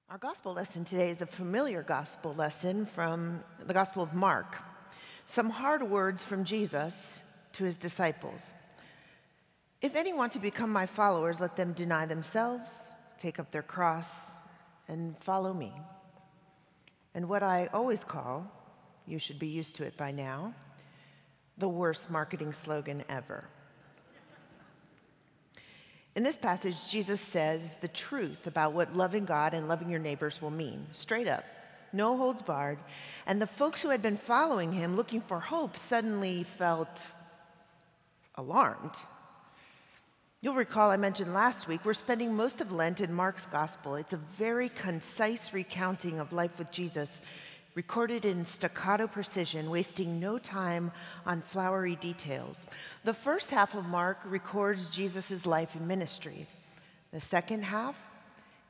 Our gospel lesson today is a familiar gospel lesson from the Gospel of Mark. Some hard words from Jesus to his disciples. If any want to become my followers, let them deny themselves, take up their cross, and follow me. And what I always call, you should be used to it by now, the worst marketing slogan ever. In this passage, Jesus says the truth about what loving God and loving your neighbors will mean, straight up, no holds barred. And the folks who had been following him, looking for hope, suddenly felt alarmed. You'll recall I mentioned last week, we're spending most of Lent in Mark's gospel. It's a very concise recounting of life with Jesus, recorded in staccato precision, wasting no time on flowery details. The first half of Mark records Jesus' life and ministry. The second half,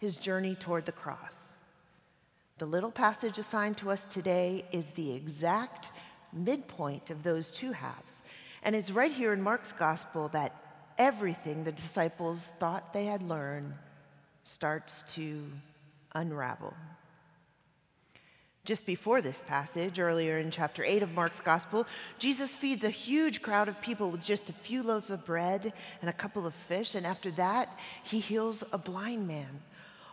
his journey toward the cross. The little passage assigned to us today is the exact midpoint of those two halves. And it's right here in Mark's gospel that everything the disciples thought they had learned starts to unravel. Just before this passage, earlier in chapter 8 of Mark's gospel, Jesus feeds a huge crowd of people with just a few loaves of bread and a couple of fish, and after that, he heals a blind man.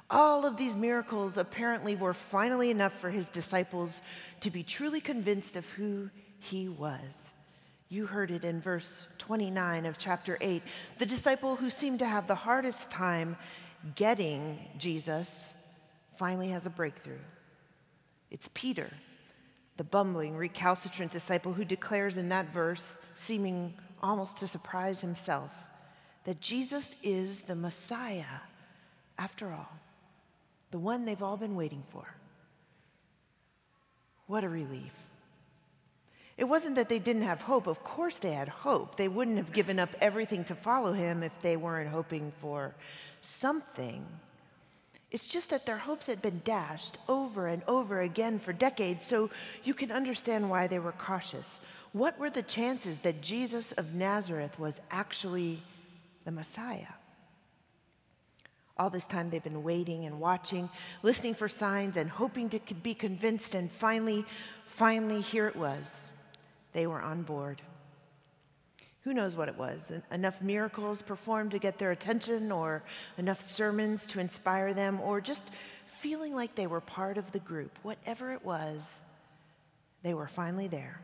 All of these miracles apparently were finally enough for his disciples to be truly convinced of who he was. You heard it in verse 29 of chapter 8. The disciple who seemed to have the hardest time getting Jesus finally has a breakthrough. It's Peter, the bumbling, recalcitrant disciple who declares in that verse, seeming almost to surprise himself, that Jesus is the Messiah, after all, the one they've all been waiting for. What a relief. It wasn't that they didn't have hope. Of course they had hope. They wouldn't have given up everything to follow him if they weren't hoping for something. It's just that their hopes had been dashed over and over again for decades, so you can understand why they were cautious. What were the chances that Jesus of Nazareth was actually the Messiah? All this time they've been waiting and watching, listening for signs and hoping to be convinced, and finally, here it was. They were on board. Who knows what it was? Enough miracles performed to get their attention, or enough sermons to inspire them, or just feeling like they were part of the group. Whatever it was, they were finally there.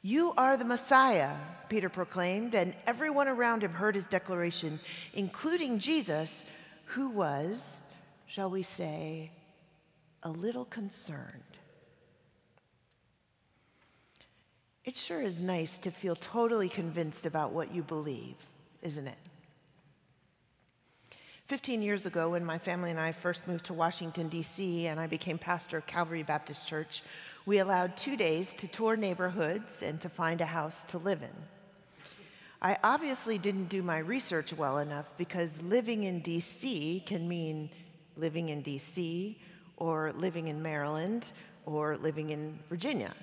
You are the Messiah, Peter proclaimed, and everyone around him heard his declaration, including Jesus, who was, shall we say, a little concerned. It sure is nice to feel totally convinced about what you believe, isn't it? 15 years ago, when my family and I first moved to Washington, D.C., and I became pastor of Calvary Baptist Church, we allowed 2 days to tour neighborhoods and to find a house to live in. I obviously didn't do my research well enough, because living in D.C. can mean living in D.C., or living in Maryland, or living in Virginia.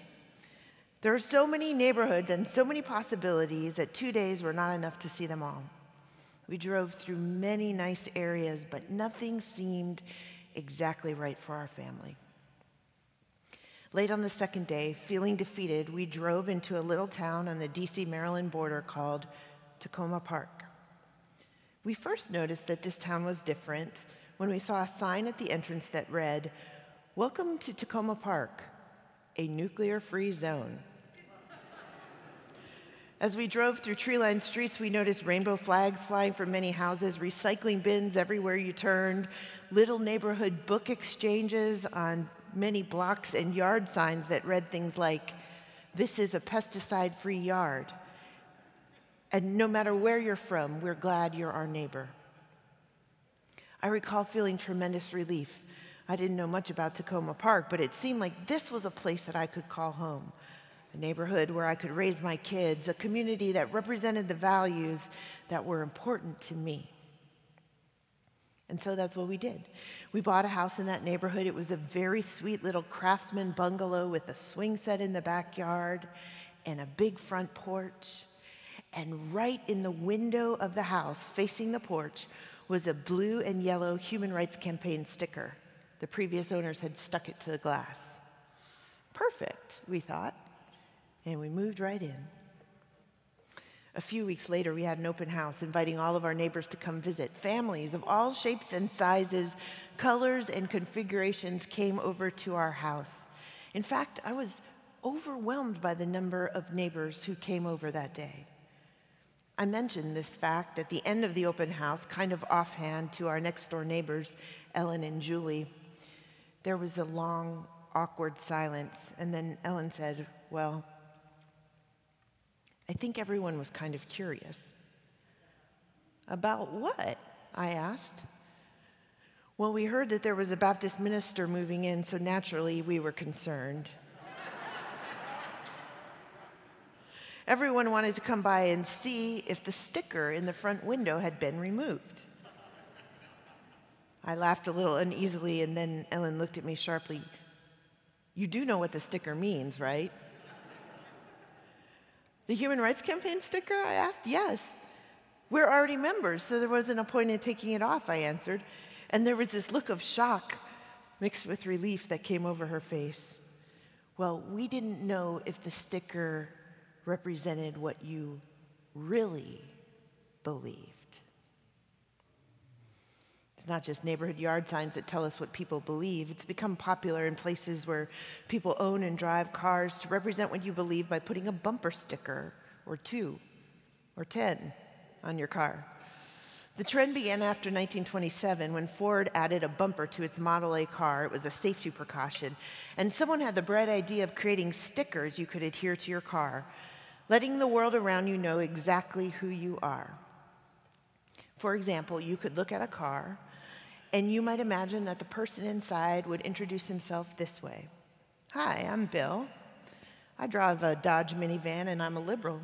There are so many neighborhoods and so many possibilities that 2 days were not enough to see them all. We drove through many nice areas, but nothing seemed exactly right for our family. Late on the second day, feeling defeated, we drove into a little town on the DC-Maryland border called Tacoma Park. We first noticed that this town was different when we saw a sign at the entrance that read, "Welcome to Tacoma Park, a nuclear-free zone." As we drove through tree-lined streets, we noticed rainbow flags flying from many houses, recycling bins everywhere you turned, little neighborhood book exchanges on many blocks, and yard signs that read things like, "This is a pesticide-free yard. And no matter where you're from, we're glad you're our neighbor." I recall feeling tremendous relief. I didn't know much about Tacoma Park, but it seemed like this was a place that I could call home. A neighborhood where I could raise my kids, a community that represented the values that were important to me. And so that's what we did. We bought a house in that neighborhood. It was a very sweet little craftsman bungalow with a swing set in the backyard and a big front porch. And right in the window of the house, facing the porch, was a blue and yellow Human Rights Campaign sticker The previous owners had stuck it to the glass. Perfect, we thought, and we moved right in. A few weeks later, we had an open house, inviting all of our neighbors to come visit. Families of all shapes and sizes, colors and configurations came over to our house. In fact, I was overwhelmed by the number of neighbors who came over that day. I mentioned this fact at the end of the open house, kind of offhand, to our next-door neighbors, Ellen and Julie. There was a long, awkward silence, and then Ellen said, "Well, I think everyone was kind of curious." "About what?" I asked. "Well, we heard that there was a Baptist minister moving in, so naturally we were concerned." Everyone wanted to come by and see if the sticker in the front window had been removed. I laughed a little uneasily, and then Ellen looked at me sharply. "You do know what the sticker means, right?" "The Human Rights Campaign sticker?" I asked. "Yes. We're already members, so there wasn't a point in taking it off," I answered. And there was this look of shock mixed with relief that came over her face. "Well, we didn't know if the sticker represented what you really believed." It's not just neighborhood yard signs that tell us what people believe. It's become popular in places where people own and drive cars to represent what you believe by putting a bumper sticker or 2 or 10 on your car. The trend began after 1927 when Ford added a bumper to its Model A car. It was a safety precaution. And someone had the bright idea of creating stickers you could adhere to your car, letting the world around you know exactly who you are. For example, you could look at a car and you might imagine that the person inside would introduce himself this way. "Hi, I'm Bill. I drive a Dodge minivan and I'm a liberal.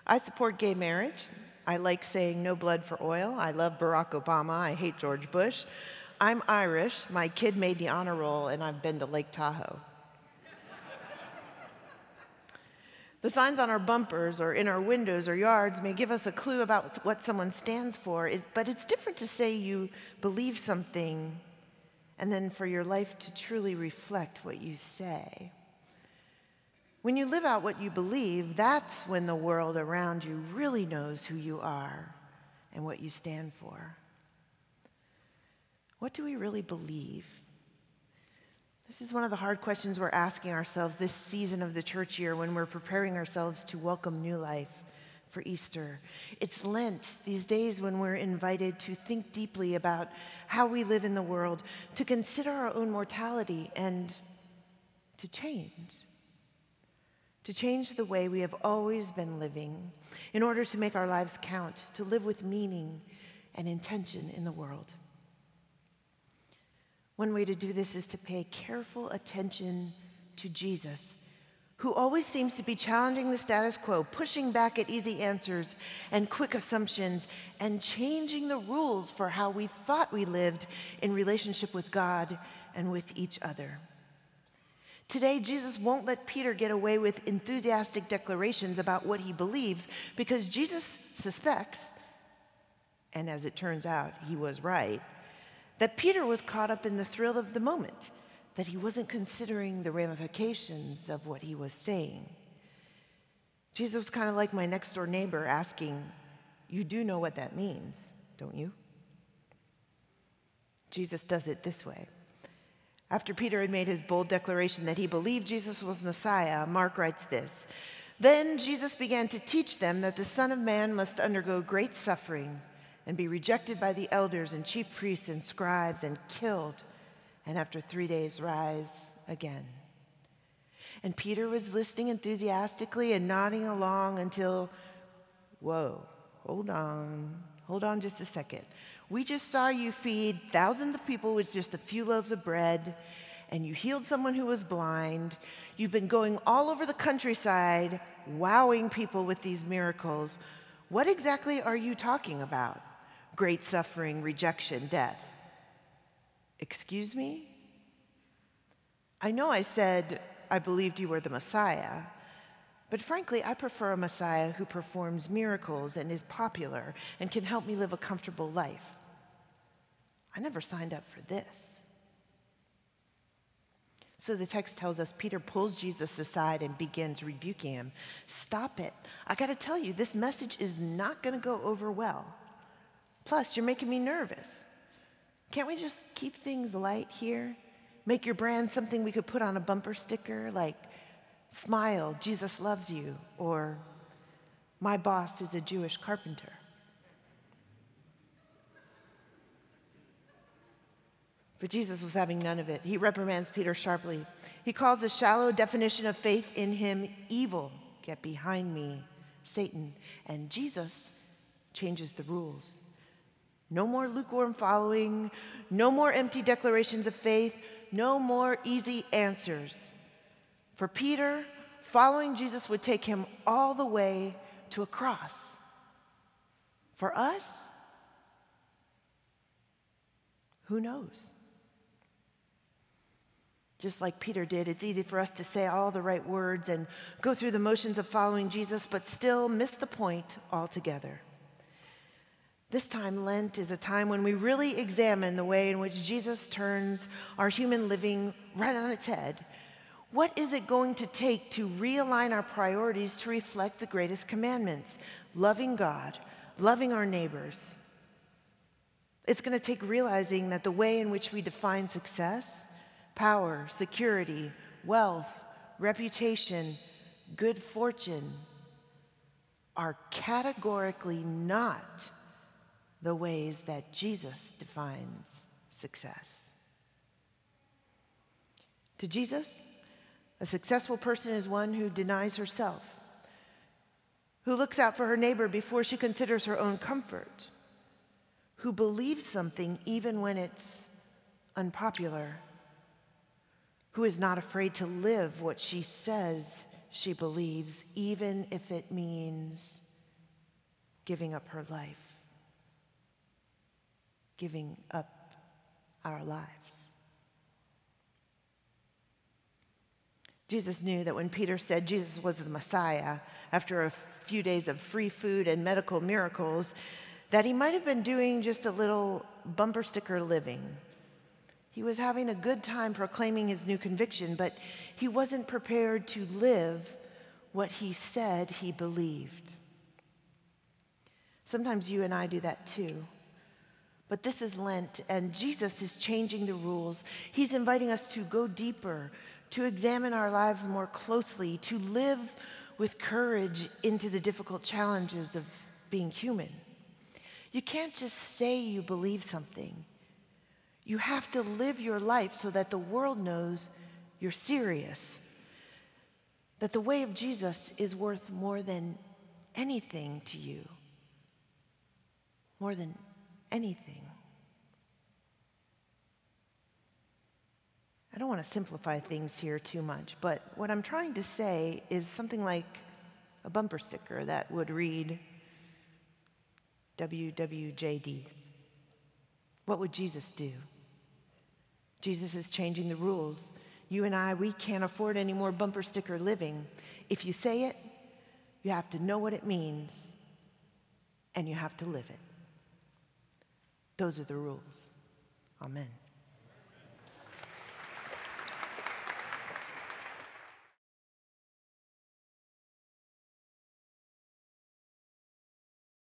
I support gay marriage. I like saying no blood for oil. I love Barack Obama. I hate George Bush. I'm Irish. My kid made the honor roll and I've been to Lake Tahoe." The signs on our bumpers or in our windows or yards may give us a clue about what someone stands for, but it's different to say you believe something and then for your life to truly reflect what you say. When you live out what you believe, that's when the world around you really knows who you are and what you stand for. What do we really believe? This is one of the hard questions we're asking ourselves this season of the church year when we're preparing ourselves to welcome new life for Easter. It's Lent, these days when we're invited to think deeply about how we live in the world, to consider our own mortality, and to change. To change the way we have always been living in order to make our lives count, to live with meaning and intention in the world. One way to do this is to pay careful attention to Jesus, who always seems to be challenging the status quo, pushing back at easy answers and quick assumptions, and changing the rules for how we thought we lived in relationship with God and with each other. Today, Jesus won't let Peter get away with enthusiastic declarations about what he believes because Jesus suspects, and as it turns out, he was right, that Peter was caught up in the thrill of the moment, that he wasn't considering the ramifications of what he was saying. Jesus was kind of like my next-door neighbor asking, "You do know what that means, don't you?" Jesus does it this way. After Peter had made his bold declaration that he believed Jesus was Messiah, Mark writes this, "Then Jesus began to teach them that the Son of Man must undergo great suffering and be rejected by the elders and chief priests and scribes and killed, and after 3 days rise again." And Peter was listening enthusiastically and nodding along until, whoa, hold on just a second. We just saw you feed thousands of people with just a few loaves of bread, and you healed someone who was blind. You've been going all over the countryside, wowing people with these miracles. What exactly are you talking about? Great suffering, rejection, death. Excuse me? I know I said I believed you were the Messiah, but frankly, I prefer a Messiah who performs miracles and is popular and can help me live a comfortable life. I never signed up for this. So the text tells us Peter pulls Jesus aside and begins rebuking him. Stop it. I got to tell you, this message is not going to go over well. Plus, you're making me nervous. Can't we just keep things light here? Make your brand something we could put on a bumper sticker like, "Smile, Jesus loves you," or "My boss is a Jewish carpenter." But Jesus was having none of it. He reprimands Peter sharply. He calls a shallow definition of faith in him evil. "Get behind me, Satan." And Jesus changes the rules. No more lukewarm following, no more empty declarations of faith, no more easy answers. For Peter, following Jesus would take him all the way to a cross. For us, who knows? Just like Peter did, it's easy for us to say all the right words and go through the motions of following Jesus, but still miss the point altogether. This time, Lent is a time when we really examine the way in which Jesus turns our human living right on its head. What is it going to take to realign our priorities to reflect the greatest commandments? Loving God, loving our neighbors. It's going to take realizing that the way in which we define success, power, security, wealth, reputation, good fortune are categorically not the ways that Jesus defines success. To Jesus, a successful person is one who denies herself, who looks out for her neighbor before she considers her own comfort, who believes something even when it's unpopular, who is not afraid to live what she says she believes, even if it means giving up her life. Giving up our lives. Jesus knew that when Peter said Jesus was the Messiah, after a few days of free food and medical miracles, that he might have been doing just a little bumper sticker living. He was having a good time proclaiming his new conviction, but he wasn't prepared to live what he said he believed. Sometimes you and I do that too. But this is Lent, and Jesus is changing the rules. He's inviting us to go deeper, to examine our lives more closely, to live with courage into the difficult challenges of being human. You can't just say you believe something. You have to live your life so that the world knows you're serious, that the way of Jesus is worth more than anything to you, more than anything. I don't want to simplify things here too much, but what I'm trying to say is something like a bumper sticker that would read, WWJD. What would Jesus do? Jesus is changing the rules. You and I, we can't afford any more bumper sticker living. If you say it, you have to know what it means, and you have to live it. Those are the rules. Amen.